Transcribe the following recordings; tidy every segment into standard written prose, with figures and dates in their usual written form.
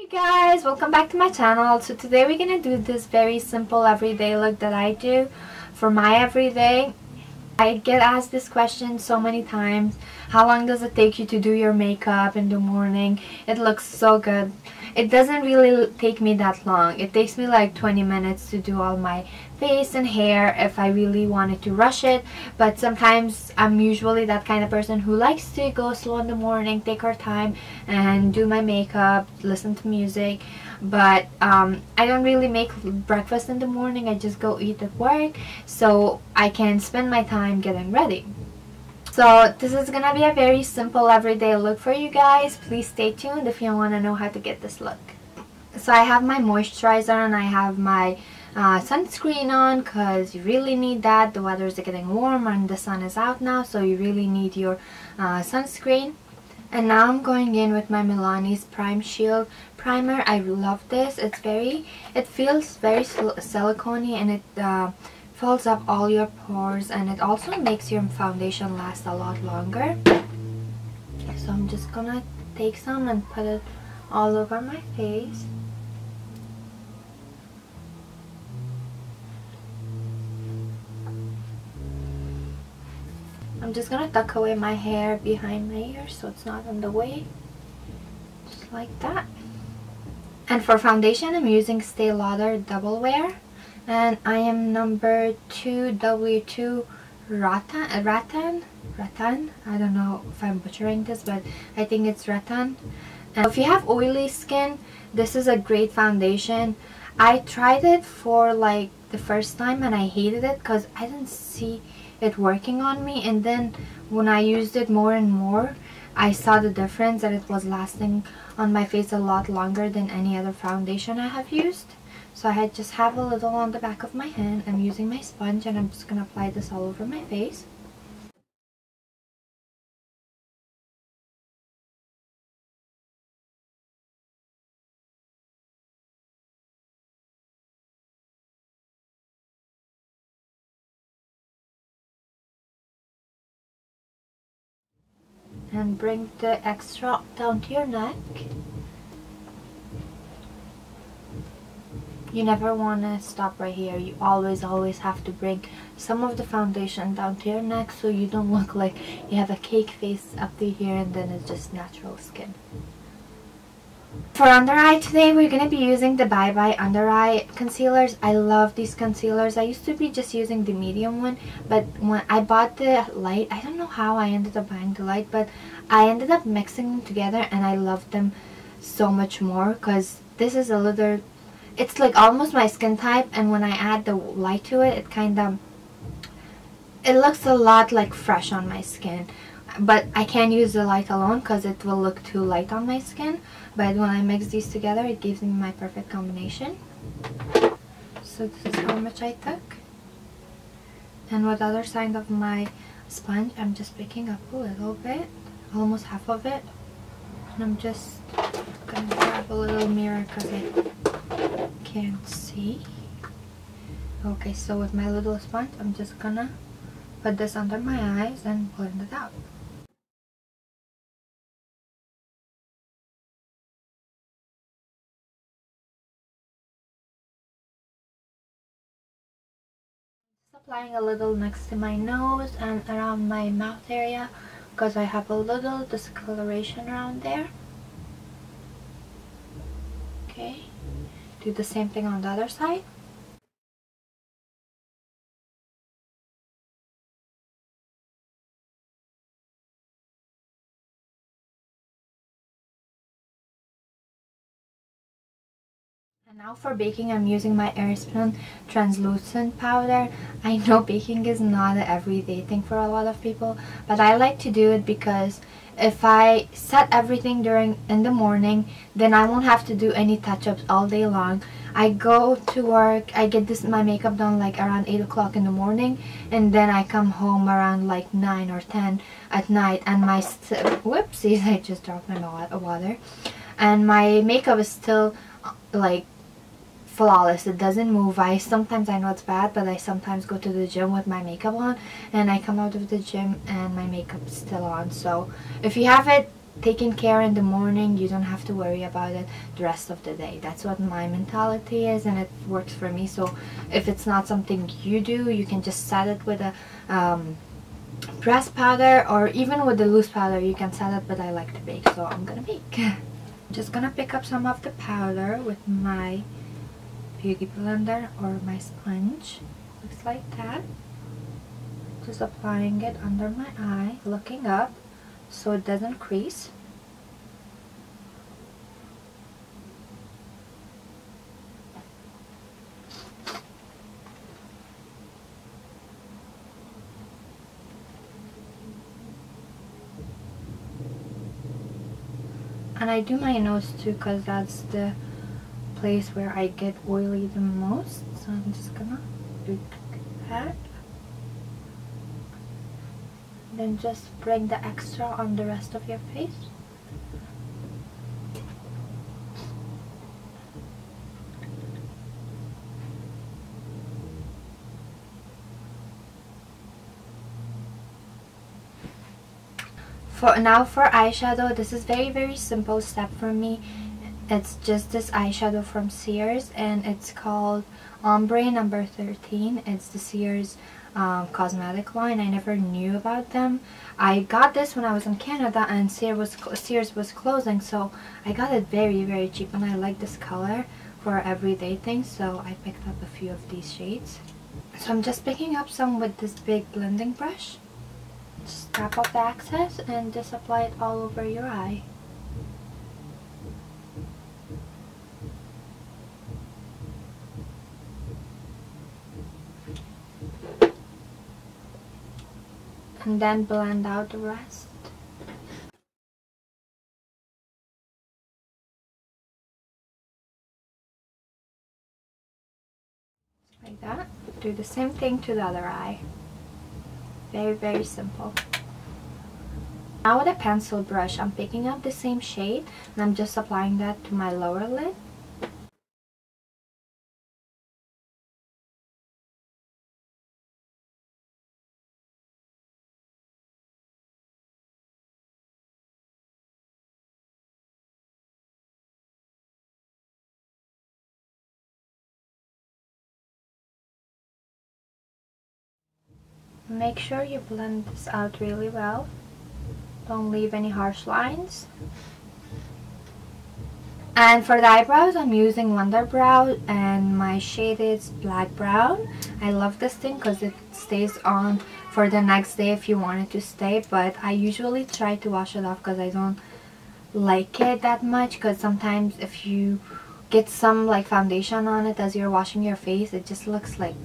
Hey guys, welcome back to my channel. So today we're gonna do this very simple everyday look that I do for my everyday. I get asked this question so many times. How long does it take you to do your makeup in the morning? It looks so good. It doesn't really take me that long. It takes me like 20 minutes to do all my face and hair if I really wanted to rush it. But sometimes I'm usually that kind of person who likes to go slow in the morning, take our time and do my makeup, listen to music. But I don't really make breakfast in the morning. I just go eat at work so I can spend my time getting ready. So this is gonna be a very simple everyday look for you guys. Please stay tuned if you want to know how to get this look. So I have my moisturizer and I have my sunscreen on because you really need that. The weather is getting warmer and the sun is out now, so you really need your sunscreen. And now I'm going in with my Milani's Prime Shield primer. I love this. It feels very silicone-y and it fills up all your pores, and it also makes your foundation last a lot longer. So I'm just gonna take some and put it all over my face. I'm just gonna tuck away my hair behind my ears so it's not in the way, just like that. And for foundation I'm using Estee Lauder Double Wear, and I am number 2W2 Rattan. I don't know if I'm butchering this, but I think it's Rattan. And if you have oily skin, this is a great foundation. I tried it for like the first time and I hated it because I didn't see it working on me, and then when I used it more and more I saw the difference, that it was lasting on my face a lot longer than any other foundation I have used. So I just have a little on the back of my hand. I'm using my sponge and I'm just going to apply this all over my face. And bring the extra down to your neck. You never want to stop right here. You always have to bring some of the foundation down to your neck so you don't look like you have a cake face up to here and then it's just natural skin. For under eye today we're going to be using the Bye Bye under eye concealers. I love these concealers. I used to be just using the medium one, but when I bought the light, I don't know how I ended up buying the light, but I ended up mixing them together and I love them so much more because this is a little, it's like almost my skin type, and when I add the light to it, it looks a lot like fresh on my skin. But I can't use the light alone because it will look too light on my skin. But when I mix these together, it gives me my perfect combination. So this is how much I took. And with the other side of my sponge, I'm just picking up a little bit, almost half of it. And I'm just gonna grab a little mirror because I can't see. Okay, so with my little sponge, I'm just gonna put this under my eyes and blend it out. Applying a little next to my nose and around my mouth area because I have a little discoloration around there. Okay, do the same thing on the other side. And now for baking, I'm using my Airspun-Translucent powder. I know baking is not an everyday thing for a lot of people, but I like to do it because if I set everything in the morning, then I won't have to do any touch-ups all day long. I go to work, I get my makeup done like around 8 o'clock in the morning, and then I come home around like 9 or 10 at night, and my whoopsies, I just dropped my water, and my makeup is still like flawless. It doesn't move. Sometimes I know it's bad, but I sometimes go to the gym with my makeup on and I come out of the gym and my makeup is still on. So if you have it taken care in the morning, you don't have to worry about it the rest of the day. That's what my mentality is, and it works for me. So if it's not something you do, you can just set it with a pressed powder, or even with the loose powder you can set it, but I like to bake, so I'm gonna bake. I'm just gonna pick up some of the powder with my beauty blender or my sponge. Looks like that. Just applying it under my eye, looking up so it doesn't crease. And I do my nose too, because that's the place where I get oily the most. So I'm just gonna do that. Then just bring the extra on the rest of your face. For eyeshadow, this is very simple step for me. It's just this eyeshadow from Sears, and it's called Ombre number 13. It's the Sears cosmetic line. I never knew about them. I got this when I was in Canada, and Sears was closing, so I got it very cheap, and I like this color for everyday things, so I picked up a few of these shades. So I'm just picking up some with this big blending brush. Just tap off the excess and just apply it all over your eye. And then blend out the rest. Like that. Do the same thing to the other eye. Very simple. Now with a pencil brush, I'm picking up the same shade and I'm just applying that to my lower lid. Make sure you blend this out really well. Don't leave any harsh lines. And for the eyebrows, I'm using WonderBrow, and my shade is black brown. I love this thing because it stays on for the next day if you want it to stay, but I usually try to wash it off because I don't like it that much, because sometimes if you get some like foundation on it as you're washing your face, it just looks like,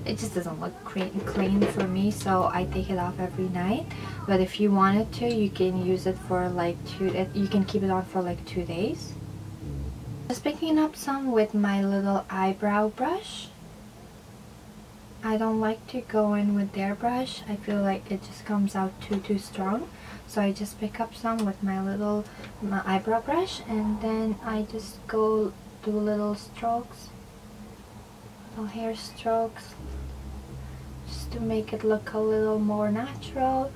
it just doesn't look clean for me, so I take it off every night. But if you wanted to, you can use it for like you can keep it on for like 2 days. Just picking up some with my little eyebrow brush. I don't like to go in with their brush. I feel like it just comes out too strong. So I just pick up some with my eyebrow brush, and then I just go do little strokes, little hair strokes, just to make it look a little more natural.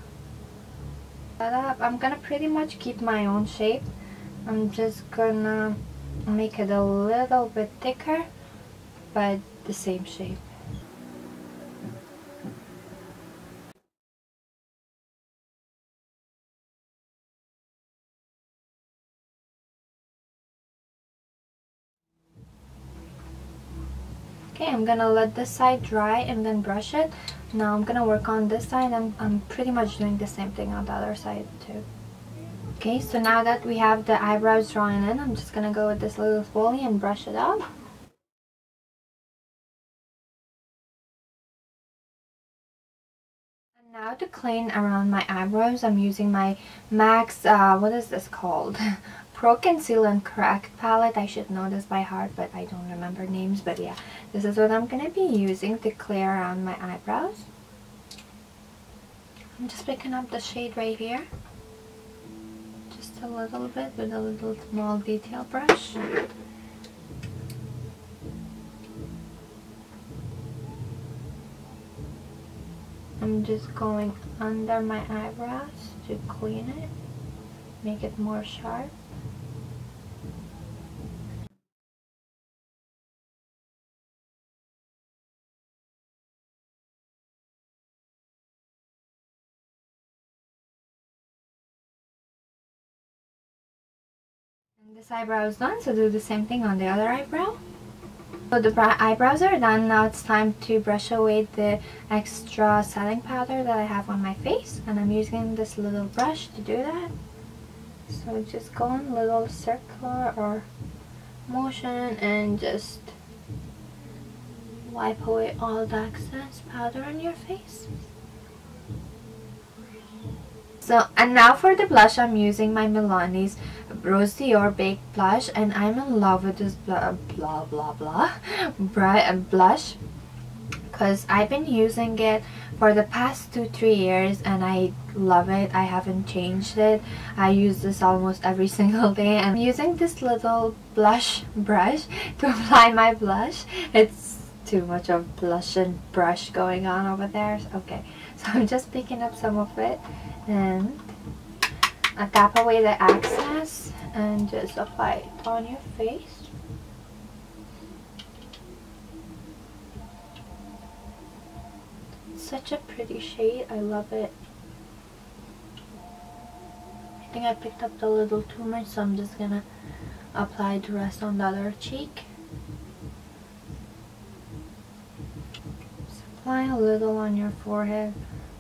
I'm gonna pretty much keep my own shape. I'm just gonna make it a little bit thicker, but the same shape. Okay, I'm gonna let this side dry and then brush it. Now I'm gonna work on this side. I'm pretty much doing the same thing on the other side too. Okay, so now that we have the eyebrows drawn in, I'm just gonna go with this little spoolie and brush it up. And now to clean around my eyebrows, I'm using my MAC's, what is this called? Pro Conceal and Correct palette. I should know this by heart, but I don't remember names. But yeah, this is what I'm gonna be using to clear around my eyebrows. I'm just picking up the shade right here. Just a little bit with a little small detail brush. I'm just going under my eyebrows to clean it. make it more sharp. And this eyebrow is done, so do the same thing on the other eyebrow. So the eyebrows are done. Now it's time to brush away the extra setting powder that I have on my face, and I'm using this little brush to do that. So just go in little circular or motion and just wipe away all the excess powder on your face. So, and now for the blush, I'm using my Milani's Rose Dior Baked Blush, and I'm in love with this blush because I've been using it for the past 2-3 years and I love it. I haven't changed it. I use this almost every single day. I'm using this little blush brush to apply my blush. It's too much of blush and brush going on over there. Okay, so I'm just picking up some of it and I tap away the excess and just apply it on your face. It's such a pretty shade. I love it. I think I picked up a little too much, so I'm just gonna apply the rest on the other cheek. Just apply a little on your forehead.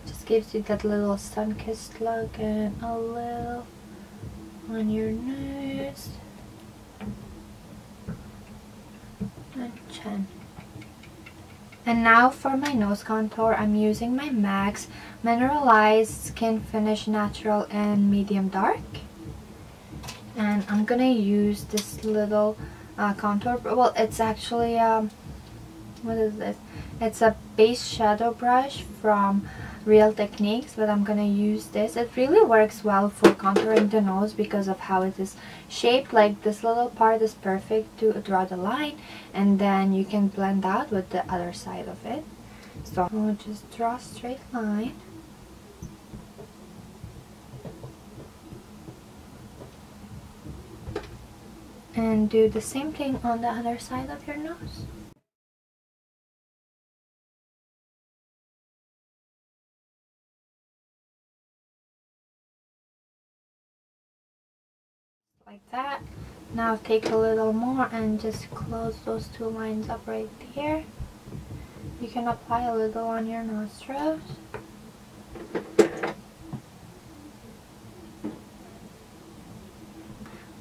Just gives you that little sun-kissed look, and a little on your nose and chin. And now for my nose contour, I'm using my MAC's Mineralize Skin Finish Natural and Medium Dark. And I'm gonna use this little contour. Well, it's actually what is this? It's a base shadow brush from Real Techniques, but I'm gonna use this. It really works well for contouring the nose because of how it is shaped. Like this little part is perfect to draw the line, and then you can blend out with the other side of it. So I'll just draw a straight line. And do the same thing on the other side of your nose. Like that. Now take a little more and just close those two lines up right here. You can apply a little on your nostrils.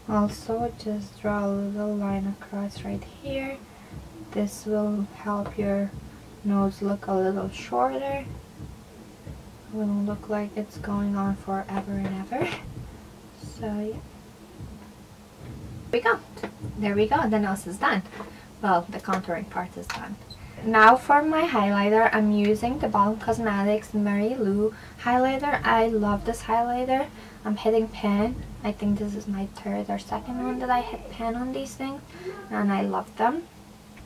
Also, just draw a little line across right here. This will help your nose look a little shorter. It won't look like it's going on forever and ever. So yeah. There we go. The nose is done. Well, the contouring part is done. Now for my highlighter, I'm using the Balm Cosmetics Mary Lou highlighter. I love this highlighter. I'm hitting pan. I think this is my third or second one that I hit pan on these things, and I love them.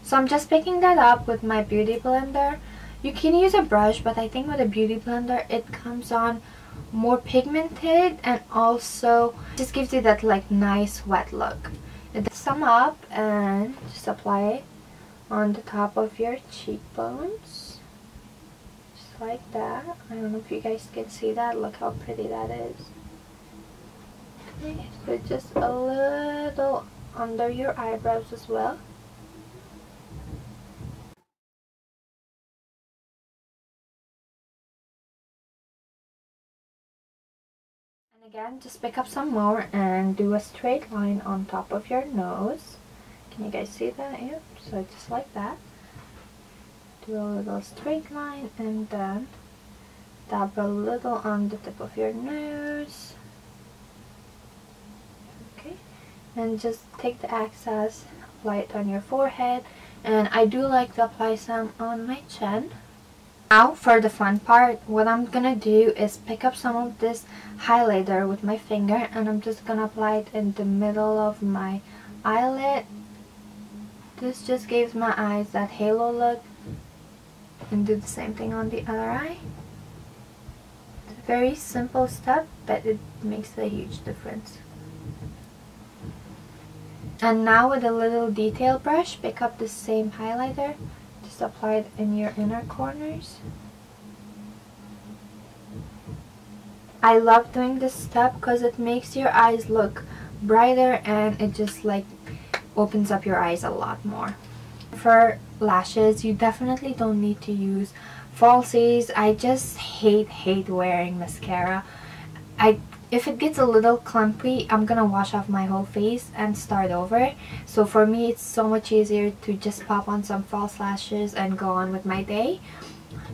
So I'm just picking that up with my beauty blender. You can use a brush, but I think with a beauty blender it comes on more pigmented, and also just gives you that like nice wet look. Sum up and just apply it on the top of your cheekbones, just like that. I don't know if you guys can see that. Look how pretty that is. Okay, so just a little under your eyebrows as well. Again, just pick up some more and do a straight line on top of your nose. Can you guys see that? Yeah, so just like that. Do a little straight line and then dab a little on the tip of your nose. Okay, and just take the excess, apply it on your forehead, and I do like to apply some on my chin. Now for the fun part, what I'm gonna do is pick up some of this highlighter with my finger, and I'm just gonna apply it in the middle of my eyelid. This just gives my eyes that halo look, and do the same thing on the other eye. Very simple step, but it makes a huge difference. And now with a little detail brush, pick up the same highlighter. Just apply it in your inner corners. I love doing this step because it makes your eyes look brighter and it just like opens up your eyes a lot more. For lashes, you definitely don't need to use falsies. I just hate wearing mascara. If it gets a little clumpy, I'm gonna wash off my whole face and start over. So for me, it's so much easier to just pop on some false lashes and go on with my day.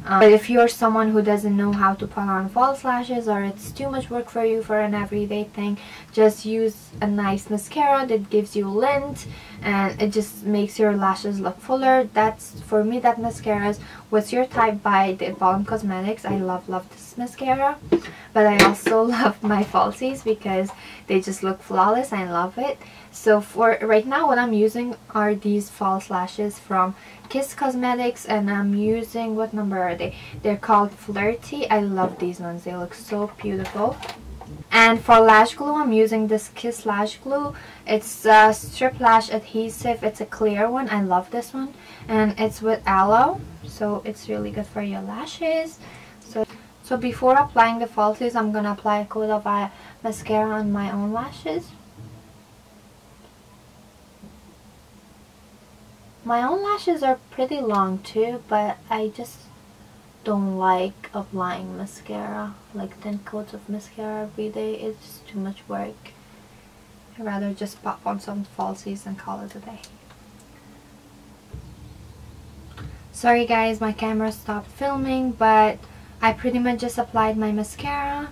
But if you're someone who doesn't know how to put on false lashes, or it's too much work for you for an everyday thing, just use a nice mascara that gives you lint and it just makes your lashes look fuller. That's, for me, that mascara is What's Your Type by the Balm Cosmetics. I love this mascara, but I also love my falsies because they just look flawless. I love it. So for right now, what I'm using are these false lashes from Kiss Cosmetics, and I'm using, what number are they? They're called Flirty. I love these ones. They look so beautiful. And for lash glue, I'm using this Kiss lash glue. It's a strip lash adhesive. It's a clear one. I love this one, and it's with aloe, so it's really good for your lashes. So before applying the falsies, I'm gonna apply a coat of mascara on my own lashes. My own lashes are pretty long too, but I just don't like applying mascara, like 10 coats of mascara every day. It's too much work. I'd rather just pop on some falsies and call it a day. Sorry guys, my camera stopped filming, but I pretty much just applied my mascara.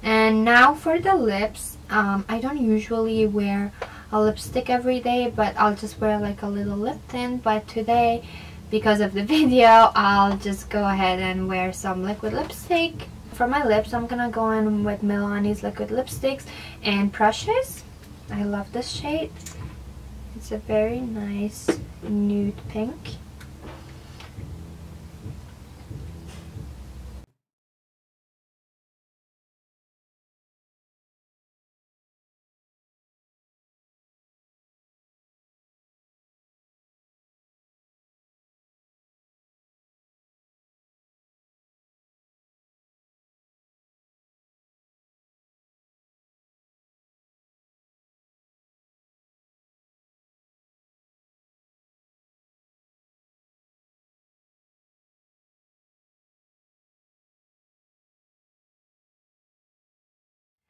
And now for the lips, I don't usually wear a lipstick every day, but I'll just wear like a little lip tint. But today, because of the video, I'll just go ahead and wear some liquid lipstick. For my lips, I'm gonna go in with Milani's liquid lipsticks and brushes. I love this shade. It's a very nice nude pink.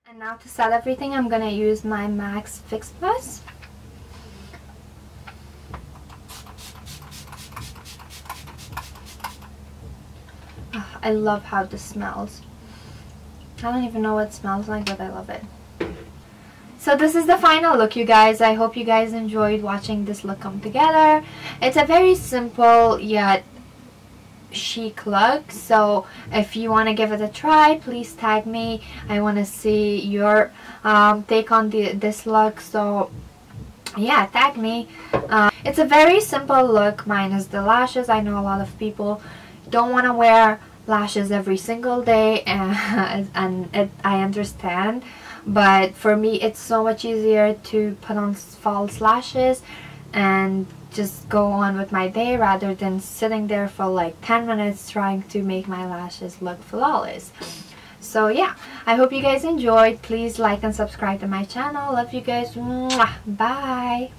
And now to set everything, I'm gonna use my MAC's Fix Plus. Oh, I love how this smells. I don't even know what it smells like, but I love it. So this is the final look, you guys. I hope you guys enjoyed watching this look come together. It's a very simple yet chic look, so if you want to give it a try, please tag me. I want to see your take on this look, so yeah, tag me. It's a very simple look minus the lashes. I know a lot of people don't want to wear lashes every single day, and I understand, but for me it's so much easier to put on false lashes and just go on with my day rather than sitting there for like 10 minutes trying to make my lashes look flawless. So yeah, I hope you guys enjoyed. Please like and subscribe to my channel. Love you guys. Mwah. Bye.